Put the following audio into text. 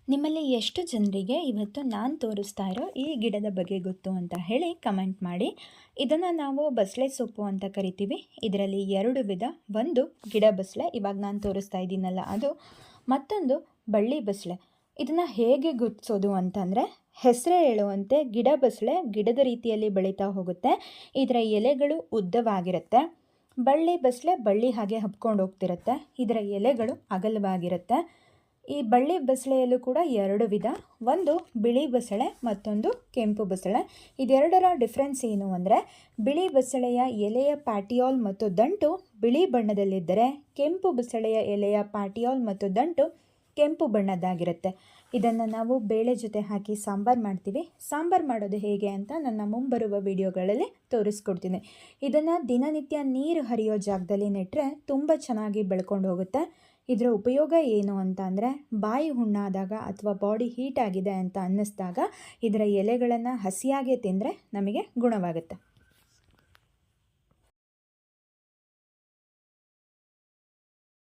ನಿಮ್ಮಲ್ಲಿ ಎಷ್ಟು ಜನರಿಗೆ ಇವತ್ತು ನಾನು ತೋರಿಸ್ತಾ ಇರೋ ಈ ಗಿಡದ ಬಗ್ಗೆ ಗೊತ್ತು ಅಂತ ಹೇಳಿ ಕಮೆಂಟ್ ಮಾಡಿ. ಇದನ್ನು ನಾವು ಬಸಳೆ ಸೊಪ್ಪು ಅಂತ ಕರಿತೀವಿ. ಇದರಲ್ಲಿ ಎರಡು ವಿಧ. ಒಂದು ಗಿಡ ಬಸಳೆ, ಇವಾಗ ನಾನು ತೋರಿಸ್ತಾ ಇದ್ದೀನಲ್ಲ ಅದು. ಮತ್ತೊಂದು ಬಳ್ಳಿ ಬಸಳೆ. ಇದನ್ನು ಹೇಗೆ ಗುರ್ತಿಸೋದು ಅಂತಂದರೆ, ಹೆಸರೇ ಹೇಳುವಂತೆ ಗಿಡ ಬಸಳೆ ಗಿಡದ ರೀತಿಯಲ್ಲಿ ಬೆಳೀತಾ ಹೋಗುತ್ತೆ. ಇದರ ಎಲೆಗಳು ಉದ್ದವಾಗಿರುತ್ತೆ. ಬಳ್ಳಿ ಬಸಳೆ ಬಳ್ಳಿ ಹಾಗೆ ಹಬ್ಕೊಂಡು ಹೋಗ್ತಿರುತ್ತೆ. ಇದರ ಎಲೆಗಳು ಅಗಲವಾಗಿರುತ್ತೆ. ಈ ಬಳ್ಳಿ ಬಸಳೆಯಲ್ಲೂ ಕೂಡ ಎರಡು ವಿಧ. ಒಂದು ಬಿಳಿ ಬಸಳೆ, ಮತ್ತೊಂದು ಕೆಂಪು ಬಸಳೆ. ಇದೆರಡರ ಡಿಫ್ರೆನ್ಸ್ ಏನು ಅಂದರೆ, ಬಿಳಿ ಬಸಳೆಯ ಎಲೆಯ ಪ್ಯಾಟಿಯಾಲ್ ಮತ್ತು ದಂಟು ಬಿಳಿ ಬಣ್ಣದಲ್ಲಿದ್ದರೆ, ಕೆಂಪು ಬಸಳೆಯ ಎಲೆಯ ಪ್ಯಾಟಿಯಾಲ್ ಮತ್ತು ದಂಟು ಕೆಂಪು ಬಣ್ಣದ್ದಾಗಿರುತ್ತೆ. ಇದನ್ನು ನಾವು ಬೇಳೆ ಜೊತೆ ಹಾಕಿ ಸಾಂಬಾರು ಮಾಡ್ತೀವಿ. ಸಾಂಬಾರು ಮಾಡೋದು ಹೇಗೆ ಅಂತ ನನ್ನ ಮುಂಬರುವ ವಿಡಿಯೋಗಳಲ್ಲಿ ತೋರಿಸ್ಕೊಡ್ತೀನಿ. ಇದನ್ನು ದಿನನಿತ್ಯ ನೀರು ಹರಿಯೋ ಜಾಗದಲ್ಲಿ ನೆಟ್ಟರೆ ತುಂಬ ಚೆನ್ನಾಗಿ ಬೆಳ್ಕೊಂಡು ಹೋಗುತ್ತೆ. ಇದರ ಉಪಯೋಗ ಏನು ಅಂತ ಅಂದರೆ, ಬಾಯಿ ಹುಣ್ಣಾದಾಗ ಅಥವಾ ಬಾಡಿ ಹೀಟ್ ಆಗಿದೆ ಅಂತ ಅನ್ನಿಸ್ದಾಗ ಇದರ ಎಲೆಗಳನ್ನು ಹಸಿಯಾಗೆ ತಿಂದರೆ ನಮಗೆ ಗುಣವಾಗುತ್ತೆ.